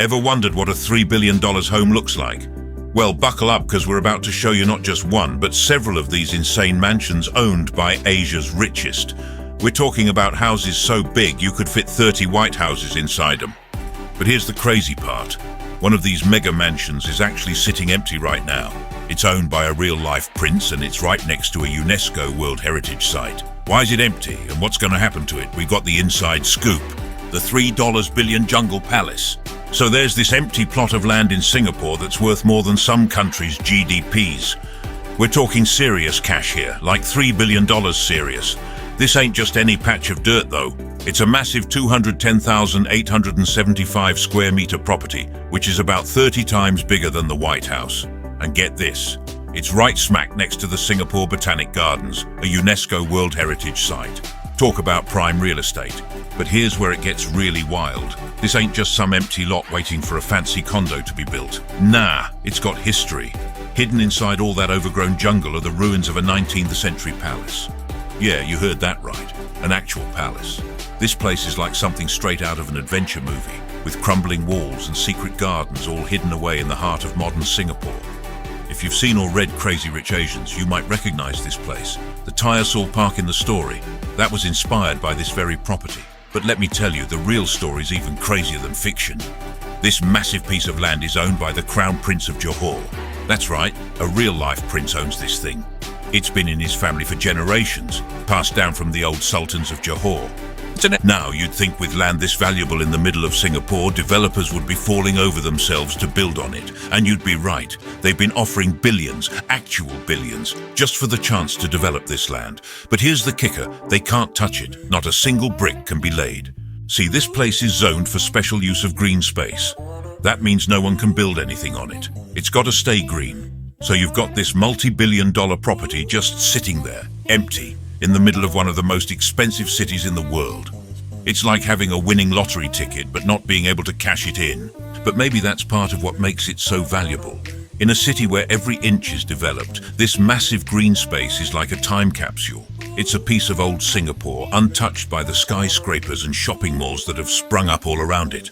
Ever wondered what a $3 billion home looks like? Well, buckle up because we're about to show you not just one, but several of these insane mansions owned by Asia's richest. We're talking about houses so big you could fit 30 White Houses inside them. But here's the crazy part. One of these mega mansions is actually sitting empty right now. It's owned by a real-life prince and it's right next to a UNESCO World Heritage Site. Why is it empty and what's going to happen to it? We got the inside scoop. The $3 billion jungle palace. So there's this empty plot of land in Singapore that's worth more than some countries' GDPs. We're talking serious cash here, like $3 billion serious. This ain't just any patch of dirt though. It's a massive 210,875 square meter property, which is about 30 times bigger than the White House. And get this, it's right smack next to the Singapore Botanic Gardens, a UNESCO World Heritage Site. Talk about prime real estate. But here's where it gets really wild. This ain't just some empty lot waiting for a fancy condo to be built. Nah, it's got history. Hidden inside all that overgrown jungle are the ruins of a 19th century palace. Yeah, you heard that right. An actual palace. This place is like something straight out of an adventure movie, with crumbling walls and secret gardens all hidden away in the heart of modern Singapore. If you've seen or read Crazy Rich Asians, you might recognize this place. The Tyersall Park in the story. That was inspired by this very property. But let me tell you, the real story's even crazier than fiction. This massive piece of land is owned by the Crown Prince of Johor. That's right, a real-life prince owns this thing. It's been in his family for generations, passed down from the old sultans of Johor. Now, you'd think with land this valuable in the middle of Singapore, developers would be falling over themselves to build on it. And you'd be right. They've been offering billions, actual billions, just for the chance to develop this land. But here's the kicker. They can't touch it. Not a single brick can be laid. See, this place is zoned for special use of green space. That means no one can build anything on it. It's got to stay green. So you've got this multi-billion-dollar property just sitting there, empty, in the middle of one of the most expensive cities in the world. It's like having a winning lottery ticket but not being able to cash it in. But maybe that's part of what makes it so valuable. In a city where every inch is developed, this massive green space is like a time capsule. It's a piece of old Singapore, untouched by the skyscrapers and shopping malls that have sprung up all around it.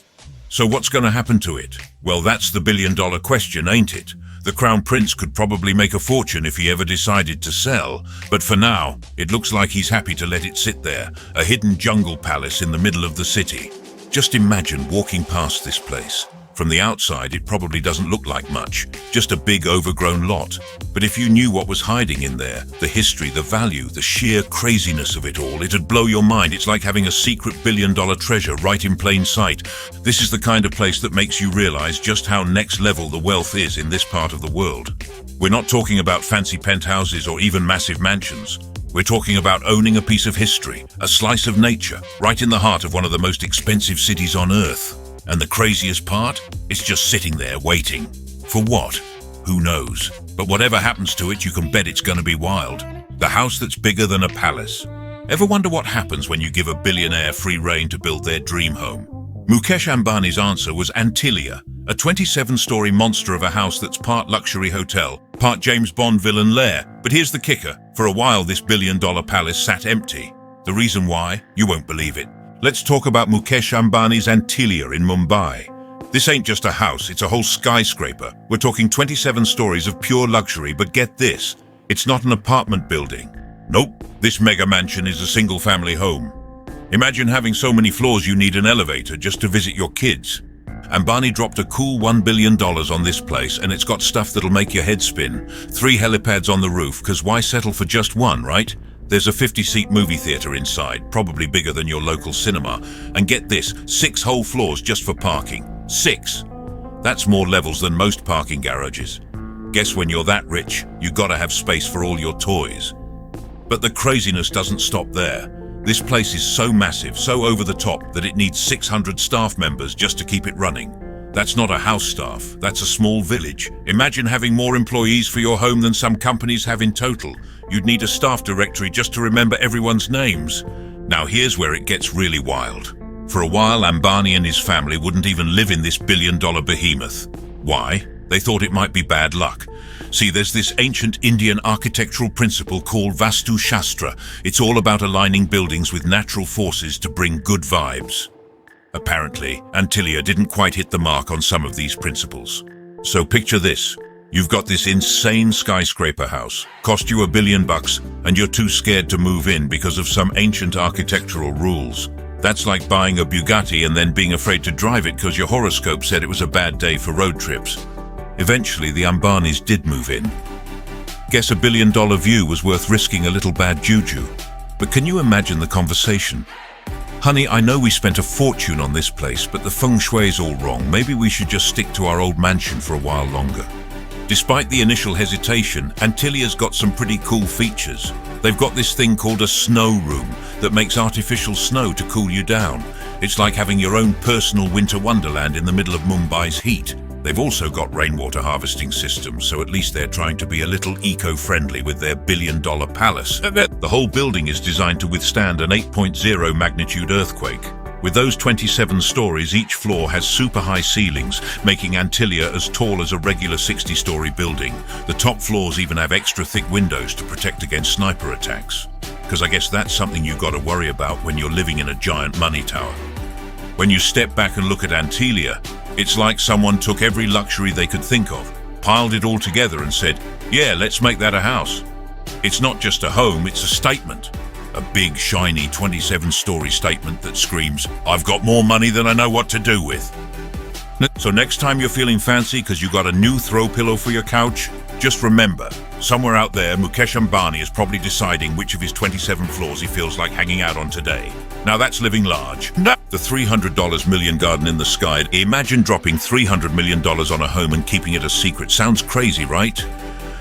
So what's going to happen to it? Well, that's the billion-dollar question, ain't it? The Crown Prince could probably make a fortune if he ever decided to sell, but for now, it looks like he's happy to let it sit there, a hidden jungle palace in the middle of the city. Just imagine walking past this place. From the outside, it probably doesn't look like much, just a big overgrown lot. But if you knew what was hiding in there, the history, the value, the sheer craziness of it all, it'd blow your mind. It's like having a secret billion-dollar treasure right in plain sight. This is the kind of place that makes you realize just how next level the wealth is in this part of the world. We're not talking about fancy penthouses or even massive mansions. We're talking about owning a piece of history, a slice of nature, right in the heart of one of the most expensive cities on Earth. And the craziest part? It's just sitting there waiting. For what? Who knows? But whatever happens to it, you can bet it's going to be wild. The house that's bigger than a palace. Ever wonder what happens when you give a billionaire free rein to build their dream home? Mukesh Ambani's answer was Antilia, a 27-story monster of a house that's part luxury hotel, part James Bond villain lair. But here's the kicker. For a while, this billion-dollar palace sat empty. The reason why? You won't believe it. Let's talk about Mukesh Ambani's Antilia in Mumbai. This ain't just a house, it's a whole skyscraper. We're talking 27 stories of pure luxury, but get this, it's not an apartment building. Nope, this mega mansion is a single-family home. Imagine having so many floors you need an elevator just to visit your kids. Ambani dropped a cool $1 billion on this place, and it's got stuff that'll make your head spin. 3 helipads on the roof, because why settle for just one, right? There's a 50-seat movie theater inside, probably bigger than your local cinema. And get this, 6 whole floors just for parking. 6! That's more levels than most parking garages. Guess when you're that rich, you gotta have space for all your toys. But the craziness doesn't stop there. This place is so massive, so over the top, that it needs 600 staff members just to keep it running. That's not a house staff, that's a small village. Imagine having more employees for your home than some companies have in total. You'd need a staff directory just to remember everyone's names. Now here's where it gets really wild. For a while, Ambani and his family wouldn't even live in this billion-dollar behemoth. Why? They thought it might be bad luck. See, there's this ancient Indian architectural principle called Vastu Shastra. It's all about aligning buildings with natural forces to bring good vibes. Apparently, Antillia didn't quite hit the mark on some of these principles. So picture this. You've got this insane skyscraper house, cost you $1 billion, and you're too scared to move in because of some ancient architectural rules. That's like buying a Bugatti and then being afraid to drive it because your horoscope said it was a bad day for road trips. Eventually, the Ambanis did move in. Guess $1 billion view was worth risking a little bad juju. But can you imagine the conversation? Honey, I know we spent a fortune on this place, but the feng shui's all wrong. Maybe we should just stick to our old mansion for a while longer. Despite the initial hesitation, Antillia's got some pretty cool features. They've got this thing called a snow room that makes artificial snow to cool you down. It's like having your own personal winter wonderland in the middle of Mumbai's heat. They've also got rainwater harvesting systems, so at least they're trying to be a little eco-friendly with their $1 billion palace. The whole building is designed to withstand an 8.0 magnitude earthquake. With those 27 stories, each floor has super high ceilings, making Antillia as tall as a regular 60-story building. The top floors even have extra thick windows to protect against sniper attacks. Because I guess that's something you've got to worry about when you're living in a giant money tower. When you step back and look at Antillia, it's like someone took every luxury they could think of, piled it all together and said, yeah, let's make that a house. It's not just a home, it's a statement. A big, shiny 27-story statement that screams, I've got more money than I know what to do with. So next time you're feeling fancy because you got a new throw pillow for your couch, just remember, somewhere out there, Mukesh Ambani is probably deciding which of his 27 floors he feels like hanging out on today. Now that's living large. The $300 million garden in the sky. Imagine dropping $300 million on a home and keeping it a secret. Sounds crazy, right?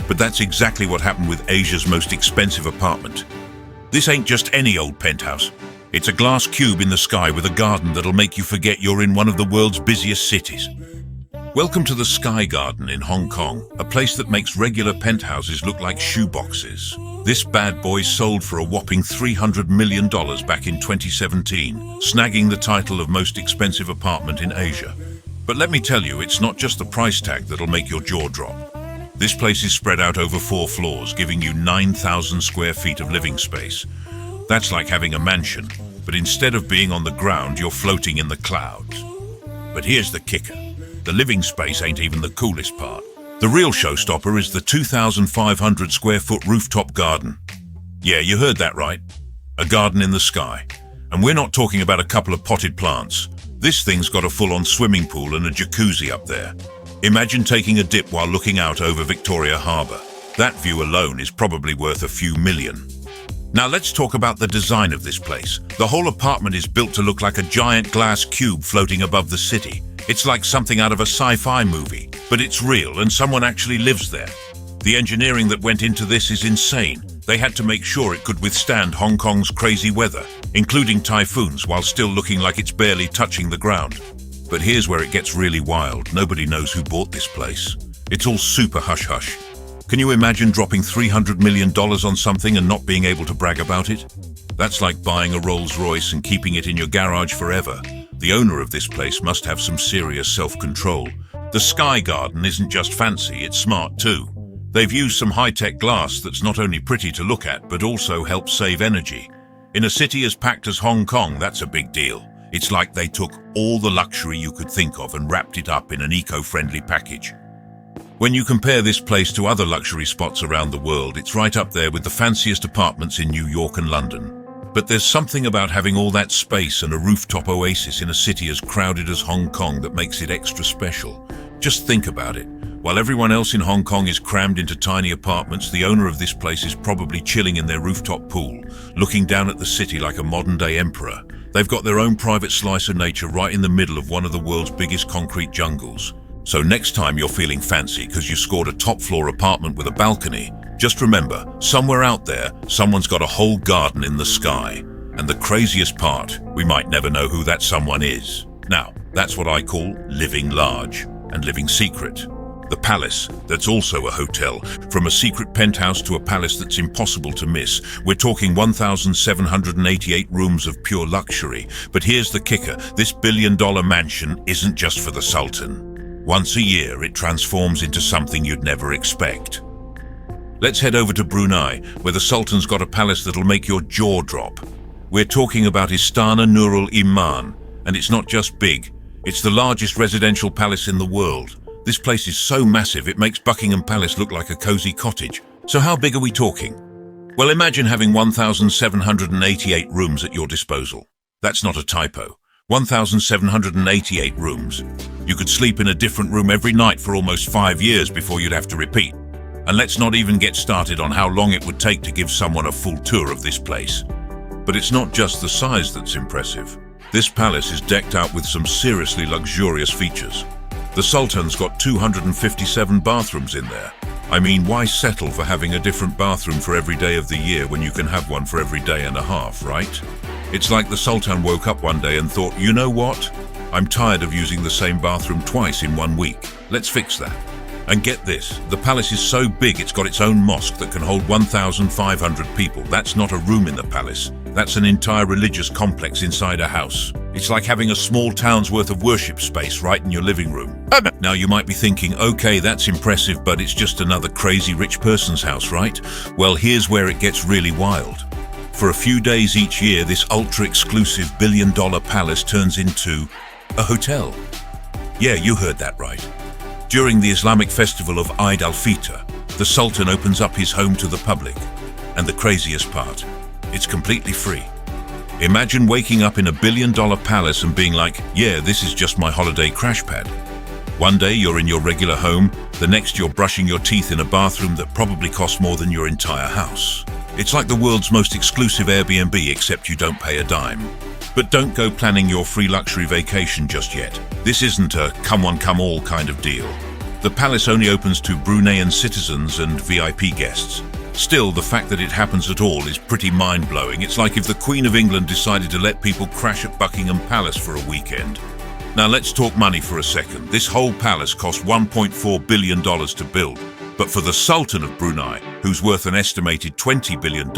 But that's exactly what happened with Asia's most expensive apartment. This ain't just any old penthouse. It's a glass cube in the sky with a garden that'll make you forget you're in one of the world's busiest cities. Welcome to the Sky Garden in Hong Kong, a place that makes regular penthouses look like shoeboxes. This bad boy sold for a whopping $300 million back in 2017, snagging the title of most expensive apartment in Asia. But let me tell you, it's not just the price tag that'll make your jaw drop. This place is spread out over 4 floors, giving you 9,000 square feet of living space. That's like having a mansion, but instead of being on the ground, you're floating in the clouds. But here's the kicker. The living space ain't even the coolest part. The real showstopper is the 2,500 square foot rooftop garden. Yeah, you heard that right. A garden in the sky. And we're not talking about a couple of potted plants. This thing's got a full-on swimming pool and a jacuzzi up there. Imagine taking a dip while looking out over Victoria Harbour. That view alone is probably worth a few million. Now let's talk about the design of this place. The whole apartment is built to look like a giant glass cube floating above the city. It's like something out of a sci-fi movie, but it's real and someone actually lives there. The engineering that went into this is insane. They had to make sure it could withstand Hong Kong's crazy weather, including typhoons, while still looking like it's barely touching the ground. But here's where it gets really wild. Nobody knows who bought this place. It's all super hush-hush. Can you imagine dropping $300 million on something and not being able to brag about it? That's like buying a Rolls-Royce and keeping it in your garage forever. The owner of this place must have some serious self-control. The Sky Garden isn't just fancy, it's smart too. They've used some high-tech glass that's not only pretty to look at, but also helps save energy. In a city as packed as Hong Kong, that's a big deal. It's like they took all the luxury you could think of and wrapped it up in an eco-friendly package. When you compare this place to other luxury spots around the world, it's right up there with the fanciest apartments in New York and London. But there's something about having all that space and a rooftop oasis in a city as crowded as Hong Kong that makes it extra special. Just think about it. While everyone else in Hong Kong is crammed into tiny apartments, the owner of this place is probably chilling in their rooftop pool, looking down at the city like a modern-day emperor. They've got their own private slice of nature right in the middle of one of the world's biggest concrete jungles. So next time you're feeling fancy because you scored a top-floor apartment with a balcony, just remember, somewhere out there, someone's got a whole garden in the sky. And the craziest part, we might never know who that someone is. Now, that's what I call living large and living secret. The palace, that's also a hotel. From a secret penthouse to a palace that's impossible to miss. We're talking 1,788 rooms of pure luxury. But here's the kicker, this billion-dollar mansion isn't just for the Sultan. Once a year, it transforms into something you'd never expect. Let's head over to Brunei, where the Sultan's got a palace that'll make your jaw drop. We're talking about Istana Nurul Iman, And it's not just big, it's the largest residential palace in the world. This place is so massive it makes Buckingham Palace look like a cozy cottage. So how big are we talking? Well, imagine having 1,788 rooms at your disposal. That's not a typo. 1,788 rooms. You could sleep in a different room every night for almost 5 years before you'd have to repeat. And let's not even get started on how long it would take to give someone a full tour of this place. But it's not just the size that's impressive. This palace is decked out with some seriously luxurious features. The Sultan's got 257 bathrooms in there. I mean, why settle for having a different bathroom for every day of the year when you can have one for every day and a half, right? It's like the Sultan woke up one day and thought, you know what? I'm tired of using the same bathroom twice in 1 week. Let's fix that. And get this, the palace is so big it's got its own mosque that can hold 1,500 people. That's not a room in the palace. That's an entire religious complex inside a house. It's like having a small town's worth of worship space right in your living room. Now you might be thinking, okay, that's impressive, but it's just another crazy rich person's house, right? Well, here's where it gets really wild. For a few days each year, this ultra-exclusive billion-dollar palace turns into a hotel. Yeah, you heard that right. During the Islamic festival of Eid al-Fitr, the Sultan opens up his home to the public. And the craziest part, it's completely free. Imagine waking up in a billion-dollar palace and being like, yeah, this is just my holiday crash pad. One day you're in your regular home, the next you're brushing your teeth in a bathroom that probably costs more than your entire house. It's like the world's most exclusive Airbnb, except you don't pay a dime. But don't go planning your free luxury vacation just yet. This isn't a come one come all kind of deal. The palace only opens to Bruneian citizens and VIP guests. Still, the fact that it happens at all is pretty mind-blowing. It's like if the Queen of England decided to let people crash at Buckingham Palace for a weekend. Now let's talk money for a second. This whole palace cost $1.4 billion to build. But for the Sultan of Brunei, who's worth an estimated $20 billion,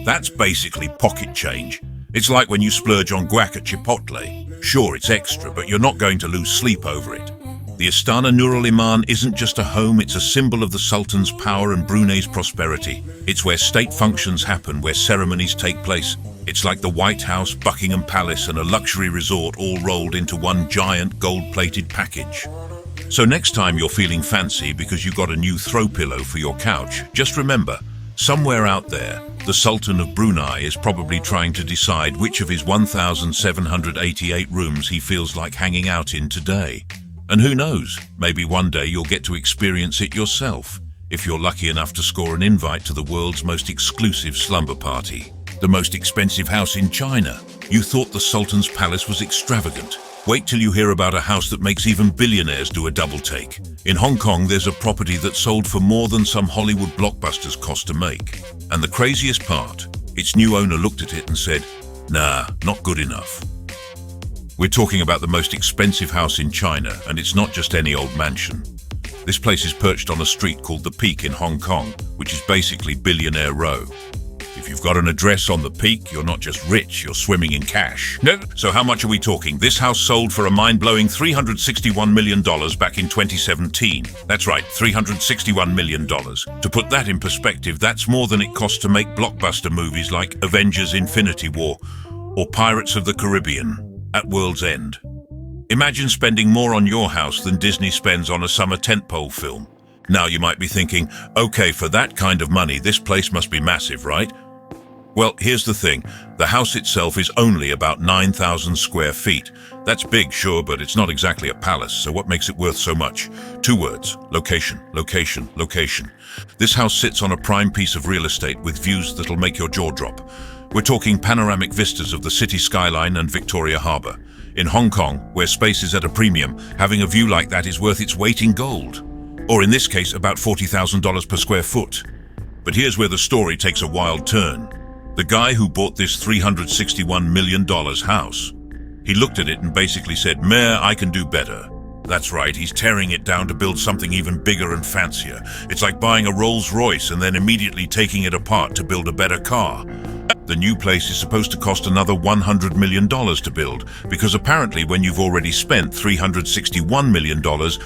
that's basically pocket change. It's like when you splurge on guac at Chipotle. Sure, it's extra, but you're not going to lose sleep over it. The Istana Nur al-Iman isn't just a home, it's a symbol of the Sultan's power and Brunei's prosperity. It's where state functions happen, where ceremonies take place. It's like the White House, Buckingham Palace, and a luxury resort all rolled into one giant gold-plated package. So next time you're feeling fancy because you got a new throw pillow for your couch, just remember, somewhere out there, the Sultan of Brunei is probably trying to decide which of his 1,788 rooms he feels like hanging out in today. And who knows, maybe one day you'll get to experience it yourself, if you're lucky enough to score an invite to the world's most exclusive slumber party. The most expensive house in China. You thought the Sultan's palace was extravagant. Wait till you hear about a house that makes even billionaires do a double take. In Hong Kong, there's a property that sold for more than some Hollywood blockbusters cost to make. And the craziest part, its new owner looked at it and said, nah, not good enough. We're talking about the most expensive house in China, and it's not just any old mansion. This place is perched on a street called The Peak in Hong Kong, which is basically Billionaire Row. If you've got an address on The Peak, you're not just rich, you're swimming in cash. No. So how much are we talking? This house sold for a mind-blowing $361 million back in 2017. That's right, $361 million. To put that in perspective, that's more than it costs to make blockbuster movies like Avengers: Infinity War or Pirates of the Caribbean at World's End. Imagine spending more on your house than Disney spends on a summer tentpole film. Now you might be thinking, okay, for that kind of money, this place must be massive, right? Well, here's the thing. The house itself is only about 9,000 square feet. That's big, sure, but it's not exactly a palace, so what makes it worth so much? 2 words: location, location, location. This house sits on a prime piece of real estate with views that'll make your jaw drop. We're talking panoramic vistas of the city skyline and Victoria Harbour. In Hong Kong, where space is at a premium, having a view like that is worth its weight in gold. Or in this case, about $40,000 per square foot. But here's where the story takes a wild turn. The guy who bought this $361 million house, he looked at it and basically said, Mayor, I can do better. That's right, he's tearing it down to build something even bigger and fancier. It's like buying a Rolls Royce and then immediately taking it apart to build a better car. The new place is supposed to cost another $100 million to build, because apparently when you've already spent $361 million,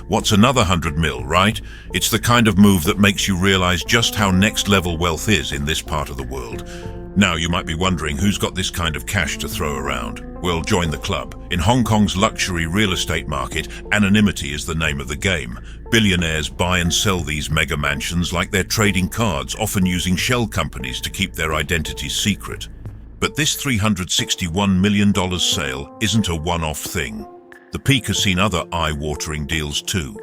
what's another 100 mil, right? It's the kind of move that makes you realize just how next level wealth is in this part of the world. Now you might be wondering who's got this kind of cash to throw around. Well, join the club. In Hong Kong's luxury real estate market, anonymity is the name of the game. Billionaires buy and sell these mega mansions like they're trading cards, often using shell companies to keep their identities secret. But this $361 million sale isn't a one-off thing. The Peak has seen other eye-watering deals too.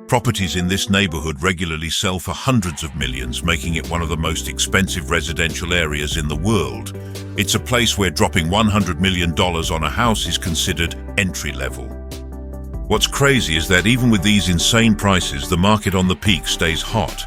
Properties in this neighborhood regularly sell for hundreds of millions, making it one of the most expensive residential areas in the world. It's a place where dropping $100 million on a house is considered entry-level. What's crazy is that even with these insane prices, the market on the Peak stays hot.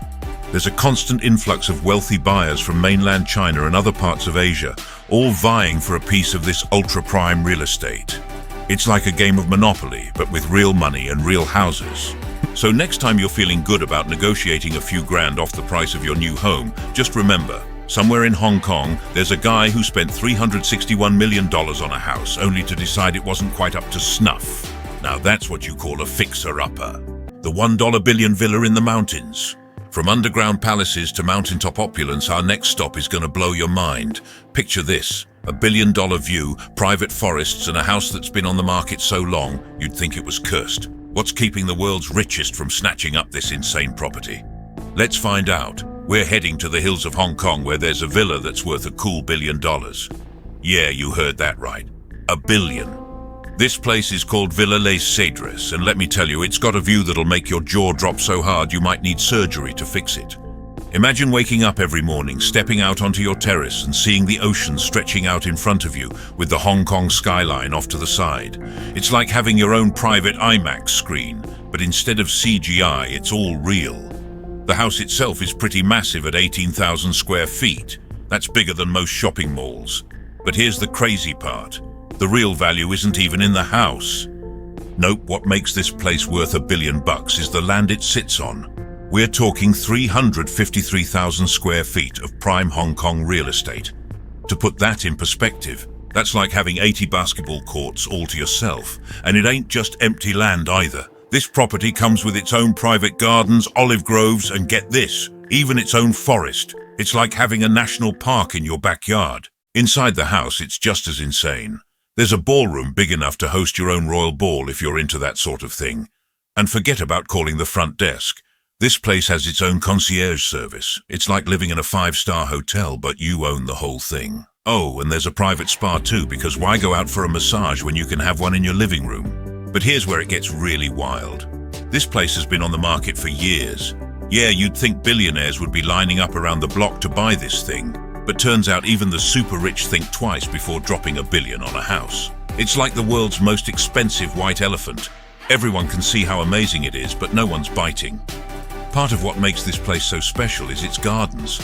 There's a constant influx of wealthy buyers from mainland China and other parts of Asia, all vying for a piece of this ultra-prime real estate. It's like a game of Monopoly, but with real money and real houses. So next time you're feeling good about negotiating a few grand off the price of your new home, just remember, somewhere in Hong Kong, there's a guy who spent $361 million on a house only to decide it wasn't quite up to snuff. Now that's what you call a fixer-upper. The $1 billion villa in the mountains. From underground palaces to mountaintop opulence, our next stop is going to blow your mind. Picture this, a $1 billion view, private forests and a house that's been on the market so long, you'd think it was cursed. What's keeping the world's richest from snatching up this insane property? Let's find out. We're heading to the hills of Hong Kong where there's a villa that's worth a cool $1 billion. Yeah, you heard that right. $1 billion. This place is called Villa Legacies, and let me tell you, it's got a view that'll make your jaw drop so hard you might need surgery to fix it. Imagine waking up every morning, stepping out onto your terrace and seeing the ocean stretching out in front of you with the Hong Kong skyline off to the side. It's like having your own private IMAX screen, but instead of CGI, it's all real. The house itself is pretty massive at 18,000 square feet. That's bigger than most shopping malls. But here's the crazy part. The real value isn't even in the house. Nope, what makes this place worth $1 billion is the land it sits on. We're talking 353,000 square feet of prime Hong Kong real estate. To put that in perspective, that's like having 80 basketball courts all to yourself. And it ain't just empty land either. This property comes with its own private gardens, olive groves, and get this, even its own forest. It's like having a national park in your backyard. Inside the house, it's just as insane. There's a ballroom big enough to host your own royal ball if you're into that sort of thing. And forget about calling the front desk. This place has its own concierge service. It's like living in a 5-star hotel, but you own the whole thing. Oh, and there's a private spa too, because why go out for a massage when you can have one in your living room? But here's where it gets really wild. This place has been on the market for years. Yeah, you'd think billionaires would be lining up around the block to buy this thing, but turns out even the super rich think twice before dropping $1 billion on a house. It's like the world's most expensive white elephant. Everyone can see how amazing it is, but no one's biting. Part of what makes this place so special is its gardens.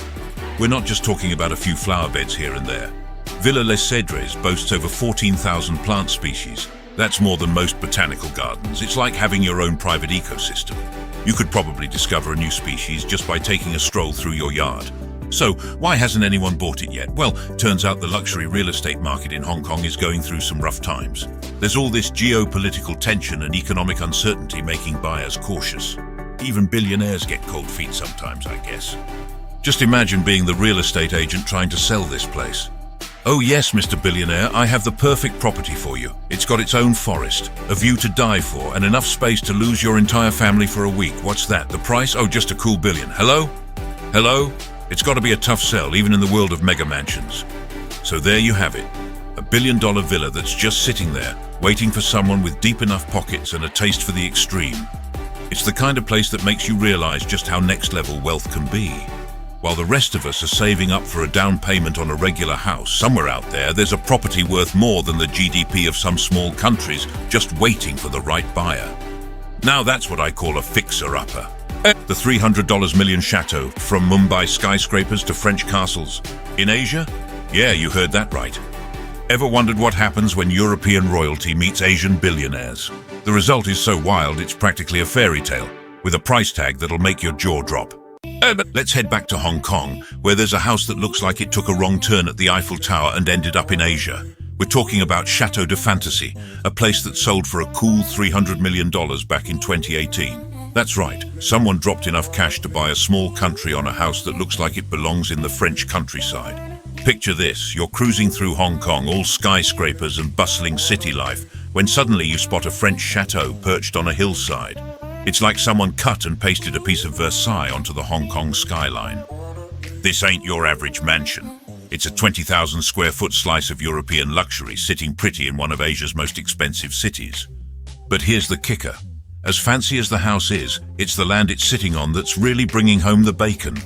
We're not just talking about a few flower beds here and there. Villa Legacies boasts over 14,000 plant species. That's more than most botanical gardens. It's like having your own private ecosystem. You could probably discover a new species just by taking a stroll through your yard. So, why hasn't anyone bought it yet? Well, turns out the luxury real estate market in Hong Kong is going through some rough times. There's all this geopolitical tension and economic uncertainty making buyers cautious. Even billionaires get cold feet sometimes, I guess. Just imagine being the real estate agent trying to sell this place. Oh yes, Mr. Billionaire, I have the perfect property for you. It's got its own forest, a view to die for, and enough space to lose your entire family for a week. What's that? The price? Oh, just a cool $1 billion. Hello? Hello? It's got to be a tough sell, even in the world of mega mansions. So there you have it. A $1 billion villa that's just sitting there, waiting for someone with deep enough pockets and a taste for the extreme. It's the kind of place that makes you realize just how next-level wealth can be. While the rest of us are saving up for a down payment on a regular house, somewhere out there, there's a property worth more than the GDP of some small countries, just waiting for the right buyer. Now that's what I call a fixer-upper. The $300 million chateau, from Mumbai skyscrapers to French castles. In Asia? Yeah, you heard that right. Ever wondered what happens when European royalty meets Asian billionaires? The result is so wild it's practically a fairy tale, with a price tag that'll make your jaw drop. Let's head back to Hong Kong, where there's a house that looks like it took a wrong turn at the Eiffel Tower and ended up in Asia. We're talking about Chateau de Fantasy, a place that sold for a cool $300 million back in 2018. That's right, someone dropped enough cash to buy a small country on a house that looks like it belongs in the French countryside. Picture this, you're cruising through Hong Kong, all skyscrapers and bustling city life, when suddenly you spot a French chateau perched on a hillside. It's like someone cut and pasted a piece of Versailles onto the Hong Kong skyline. This ain't your average mansion. It's a 20,000 square foot slice of European luxury sitting pretty in one of Asia's most expensive cities. But here's the kicker. As fancy as the house is, it's the land it's sitting on that's really bringing home the bacon.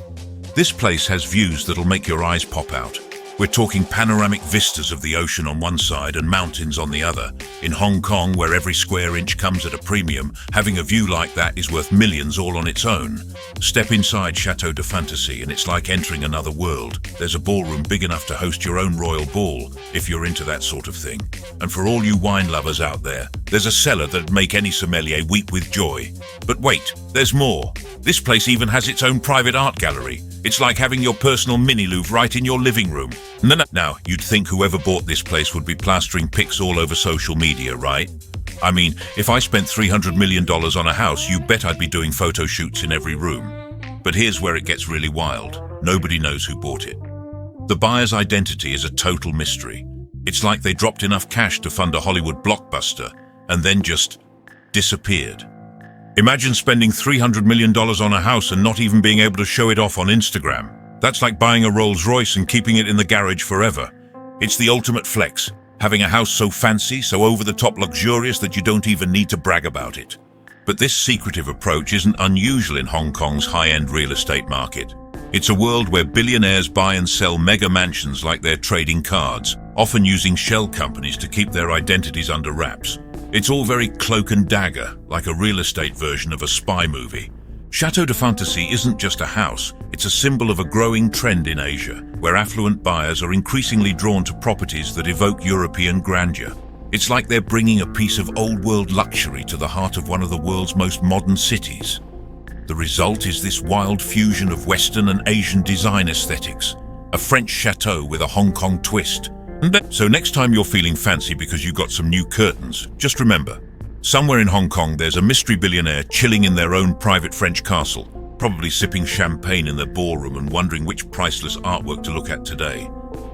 This place has views that'll make your eyes pop out. We're talking panoramic vistas of the ocean on one side and mountains on the other. In Hong Kong, where every square inch comes at a premium, having a view like that is worth millions all on its own. Step inside Chateau de Fantasy and it's like entering another world. There's a ballroom big enough to host your own royal ball, if you're into that sort of thing. And for all you wine lovers out there, there's a cellar that'd make any sommelier weep with joy. But wait, there's more. This place even has its own private art gallery. It's like having your personal mini-Louvre right in your living room. Now, you'd think whoever bought this place would be plastering pics all over social media, right? I mean, if I spent $300 million on a house, you bet I'd be doing photo shoots in every room. But here's where it gets really wild. Nobody knows who bought it. The buyer's identity is a total mystery. It's like they dropped enough cash to fund a Hollywood blockbuster and then just disappeared. Imagine spending $300 million on a house and not even being able to show it off on Instagram. That's like buying a Rolls Royce and keeping it in the garage forever. It's the ultimate flex, having a house so fancy, so over-the-top luxurious that you don't even need to brag about it. But this secretive approach isn't unusual in Hong Kong's high-end real estate market. It's a world where billionaires buy and sell mega mansions like they're trading cards, often using shell companies to keep their identities under wraps. It's all very cloak and dagger, like a real estate version of a spy movie. Chateau de Fantasy isn't just a house, it's a symbol of a growing trend in Asia, where affluent buyers are increasingly drawn to properties that evoke European grandeur. It's like they're bringing a piece of old-world luxury to the heart of one of the world's most modern cities. The result is this wild fusion of Western and Asian design aesthetics, a French chateau with a Hong Kong twist. So next time you're feeling fancy because you got some new curtains, just remember, somewhere in Hong Kong there's a mystery billionaire chilling in their own private French castle, probably sipping champagne in their ballroom and wondering which priceless artwork to look at today.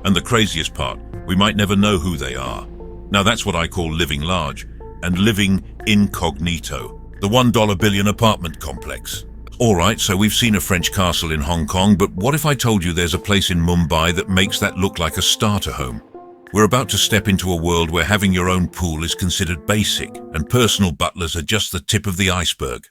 And the craziest part, we might never know who they are. Now that's what I call living large and living incognito, the $1 billion apartment complex. Alright, so we've seen a French castle in Hong Kong, but what if I told you there's a place in Mumbai that makes that look like a starter home? We're about to step into a world where having your own pool is considered basic and personal butlers are just the tip of the iceberg.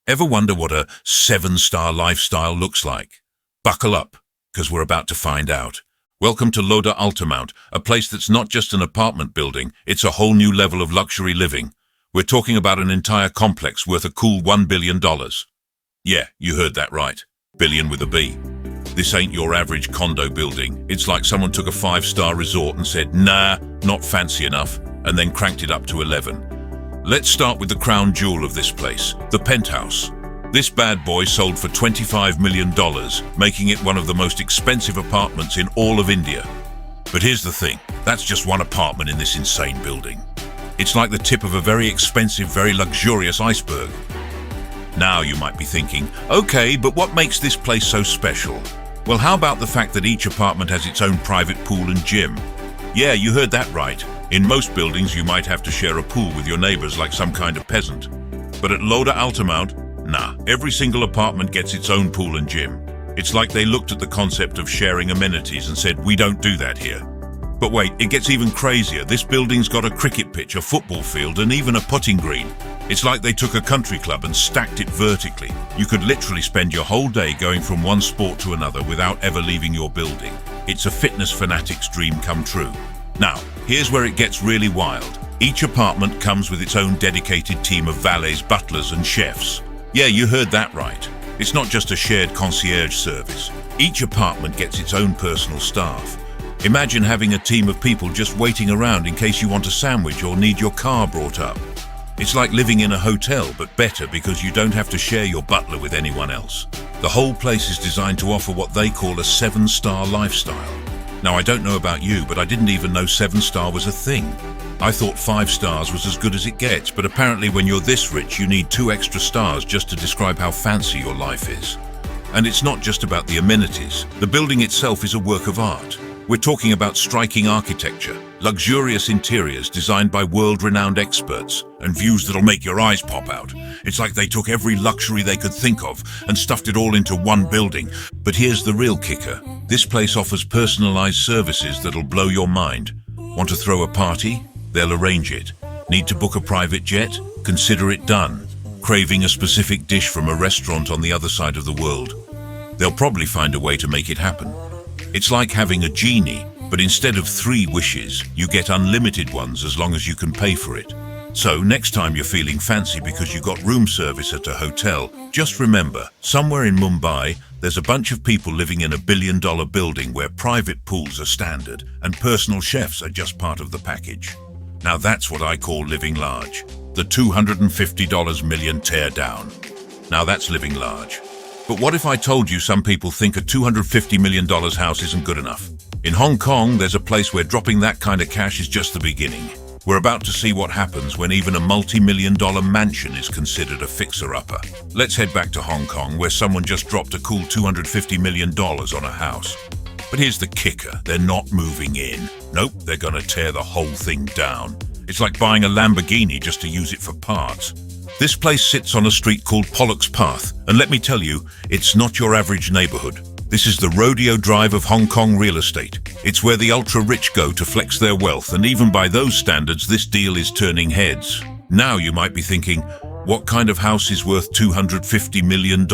Ever wonder what a 7-star lifestyle looks like? Buckle up, because we're about to find out. Welcome to Loda Altamount, a place that's not just an apartment building, it's a whole new level of luxury living. We're talking about an entire complex worth a cool $1 billion. Yeah, you heard that right. Billion with a B. This ain't your average condo building. It's like someone took a 5-star resort and said, nah, not fancy enough, and then cranked it up to 11. Let's start with the crown jewel of this place, the penthouse. This bad boy sold for $25 million, making it one of the most expensive apartments in all of India. But here's the thing, that's just one apartment in this insane building. It's like the tip of a very expensive, very luxurious iceberg. Now you might be thinking, okay, but what makes this place so special? Well, how about the fact that each apartment has its own private pool and gym? Yeah, you heard that right. In most buildings, you might have to share a pool with your neighbors like some kind of peasant. But at Loda Altamount, nah, every single apartment gets its own pool and gym. It's like they looked at the concept of sharing amenities and said, we don't do that here. But wait, it gets even crazier. This building's got a cricket pitch, a football field, and even a putting green. It's like they took a country club and stacked it vertically. You could literally spend your whole day going from one sport to another without ever leaving your building. It's a fitness fanatic's dream come true. Now, here's where it gets really wild. Each apartment comes with its own dedicated team of valets, butlers, and chefs. Yeah, you heard that right. It's not just a shared concierge service. Each apartment gets its own personal staff. Imagine having a team of people just waiting around in case you want a sandwich or need your car brought up. It's like living in a hotel, but better because you don't have to share your butler with anyone else. The whole place is designed to offer what they call a 7-star lifestyle. Now, I don't know about you, but I didn't even know 7-star was a thing. I thought 5 stars was as good as it gets, but apparently when you're this rich, you need 2 extra stars just to describe how fancy your life is. And it's not just about the amenities. The building itself is a work of art. We're talking about striking architecture, luxurious interiors designed by world-renowned experts, and views that'll make your eyes pop out. It's like they took every luxury they could think of and stuffed it all into one building. But here's the real kicker. This place offers personalized services that'll blow your mind. Want to throw a party? They'll arrange it. Need to book a private jet? Consider it done. Craving a specific dish from a restaurant on the other side of the world? They'll probably find a way to make it happen. It's like having a genie, but instead of 3 wishes, you get unlimited ones as long as you can pay for it. So next time you're feeling fancy because you got room service at a hotel, just remember, somewhere in Mumbai, there's a bunch of people living in a billion-dollar building where private pools are standard and personal chefs are just part of the package. Now that's what I call living large. The $250 million tear down. Now that's living large. But what if I told you some people think a $250 million house isn't good enough? In Hong Kong, there's a place where dropping that kind of cash is just the beginning. We're about to see what happens when even a multi-million-dollar mansion is considered a fixer-upper. Let's head back to Hong Kong, where someone just dropped a cool $250 million on a house. But here's the kicker, they're not moving in. Nope, they're gonna tear the whole thing down. It's like buying a Lamborghini just to use it for parts. This place sits on a street called Pollock's Path, and let me tell you, it's not your average neighborhood. This is the rodeo drive of Hong Kong real estate. It's where the ultra-rich go to flex their wealth, and even by those standards, this deal is turning heads. Now you might be thinking, what kind of house is worth $250 million?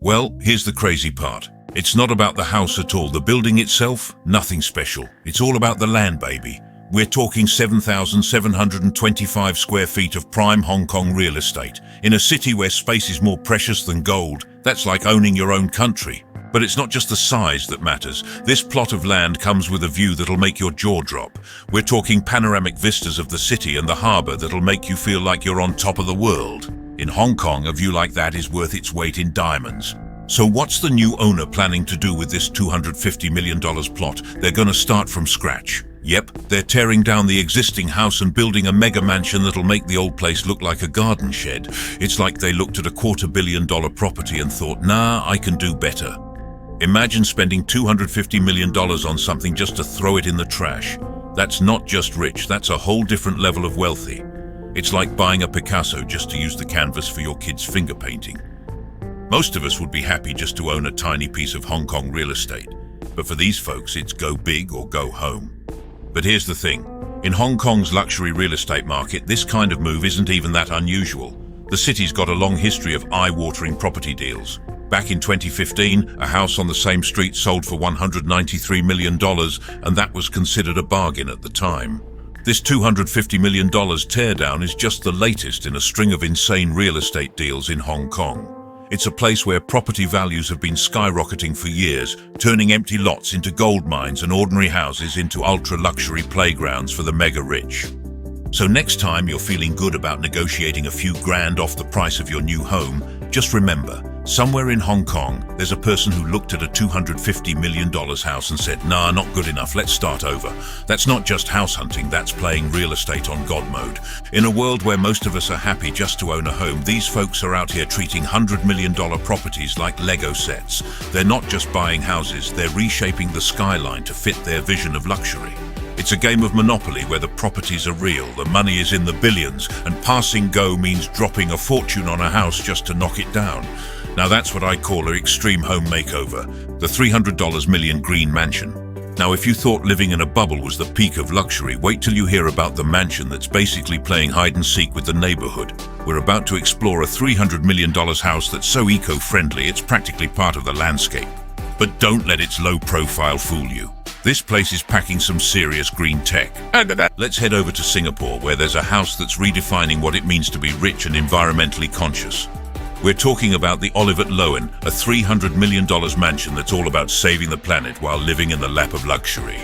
Well, here's the crazy part. It's not about the house at all. The building itself, nothing special. It's all about the land, baby. We're talking 7,725 square feet of prime Hong Kong real estate. In a city where space is more precious than gold, that's like owning your own country. But it's not just the size that matters. This plot of land comes with a view that'll make your jaw drop. We're talking panoramic vistas of the city and the harbor that'll make you feel like you're on top of the world. In Hong Kong, a view like that is worth its weight in diamonds. So what's the new owner planning to do with this $250 million plot? They're gonna start from scratch. Yep, they're tearing down the existing house and building a mega mansion that'll make the old place look like a garden shed. It's like they looked at a $250 million property and thought, nah, I can do better. Imagine spending $250 million on something just to throw it in the trash. That's not just rich, that's a whole different level of wealthy. It's like buying a Picasso just to use the canvas for your kid's finger painting. Most of us would be happy just to own a tiny piece of Hong Kong real estate. But for these folks, it's go big or go home. But here's the thing. In Hong Kong's luxury real estate market, this kind of move isn't even that unusual. The city's got a long history of eye-watering property deals. Back in 2015, a house on the same street sold for $193 million, and that was considered a bargain at the time. This $250 million teardown is just the latest in a string of insane real estate deals in Hong Kong. It's a place where property values have been skyrocketing for years, turning empty lots into gold mines and ordinary houses into ultra-luxury playgrounds for the mega-rich. So next time you're feeling good about negotiating a few grand off the price of your new home, just remember, somewhere in Hong Kong, there's a person who looked at a $250 million house and said, nah, not good enough, let's start over. That's not just house hunting, that's playing real estate on God mode. In a world where most of us are happy just to own a home, these folks are out here treating $100 million properties like Lego sets. They're not just buying houses, they're reshaping the skyline to fit their vision of luxury. It's a game of Monopoly where the properties are real, the money is in the billions, and passing go means dropping a fortune on a house just to knock it down. Now that's what I call an extreme home makeover, the $300 million green mansion. Now if you thought living in a bubble was the peak of luxury, wait till you hear about the mansion that's basically playing hide and seek with the neighborhood. We're about to explore a $300 million house that's so eco-friendly it's practically part of the landscape. But don't let its low profile fool you. This place is packing some serious green tech. Let's head over to Singapore, where there's a house that's redefining what it means to be rich and environmentally conscious. We're talking about the Olive at Lowen, a $300 million mansion that's all about saving the planet while living in the lap of luxury.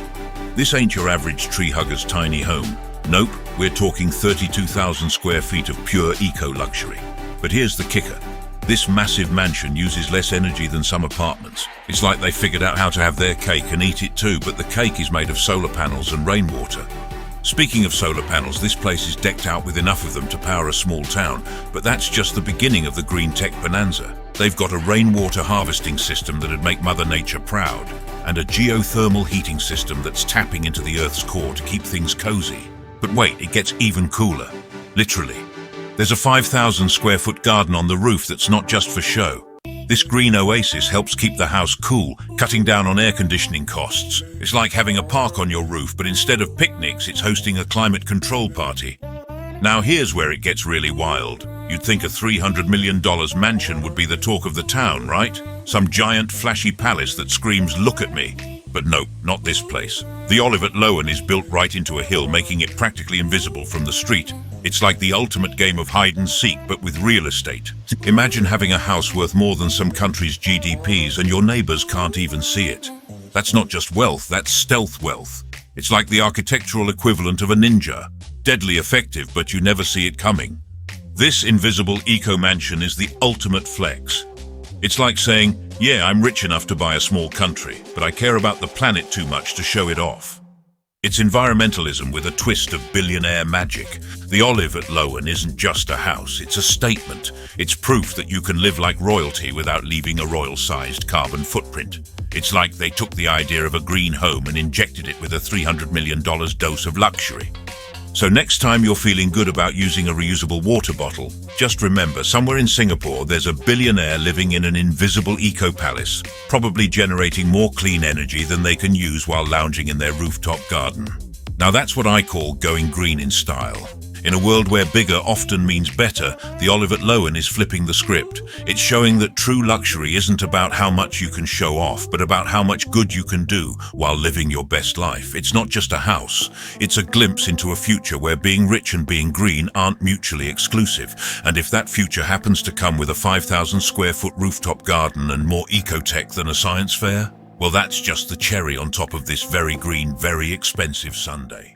This ain't your average tree hugger's tiny home. Nope, we're talking 32,000 square feet of pure eco-luxury. But here's the kicker. This massive mansion uses less energy than some apartments. It's like they figured out how to have their cake and eat it too, but the cake is made of solar panels and rainwater. Speaking of solar panels, this place is decked out with enough of them to power a small town, but that's just the beginning of the green tech bonanza. They've got a rainwater harvesting system that'd make Mother Nature proud, and a geothermal heating system that's tapping into the Earth's core to keep things cozy. But wait, it gets even cooler. Literally. There's a 5,000 square foot garden on the roof that's not just for show. This green oasis helps keep the house cool, cutting down on air conditioning costs. It's like having a park on your roof, but instead of picnics, it's hosting a climate control party. Now here's where it gets really wild. You'd think a $300 million mansion would be the talk of the town, right? Some giant flashy palace that screams, "Look at me." But nope, not this place. The Olive at Lowen is built right into a hill, making it practically invisible from the street. It's like the ultimate game of hide and seek, but with real estate. Imagine having a house worth more than some countries' GDPs and your neighbors can't even see it. That's not just wealth, that's stealth wealth. It's like the architectural equivalent of a ninja. Deadly effective, but you never see it coming. This invisible eco-mansion is the ultimate flex. It's like saying, yeah, I'm rich enough to buy a small country, but I care about the planet too much to show it off. It's environmentalism with a twist of billionaire magic. The Olive at Lowen isn't just a house, it's a statement. It's proof that you can live like royalty without leaving a royal-sized carbon footprint. It's like they took the idea of a green home and injected it with a $300 million dose of luxury. So next time you're feeling good about using a reusable water bottle, just remember, somewhere in Singapore there's a billionaire living in an invisible eco-palace, probably generating more clean energy than they can use while lounging in their rooftop garden. Now that's what I call going green in style. In a world where bigger often means better, the Olive at Lowen is flipping the script. It's showing that true luxury isn't about how much you can show off, but about how much good you can do while living your best life. It's not just a house. It's a glimpse into a future where being rich and being green aren't mutually exclusive. And if that future happens to come with a 5,000 square foot rooftop garden and more eco-tech than a science fair, well, that's just the cherry on top of this very green, very expensive sundae.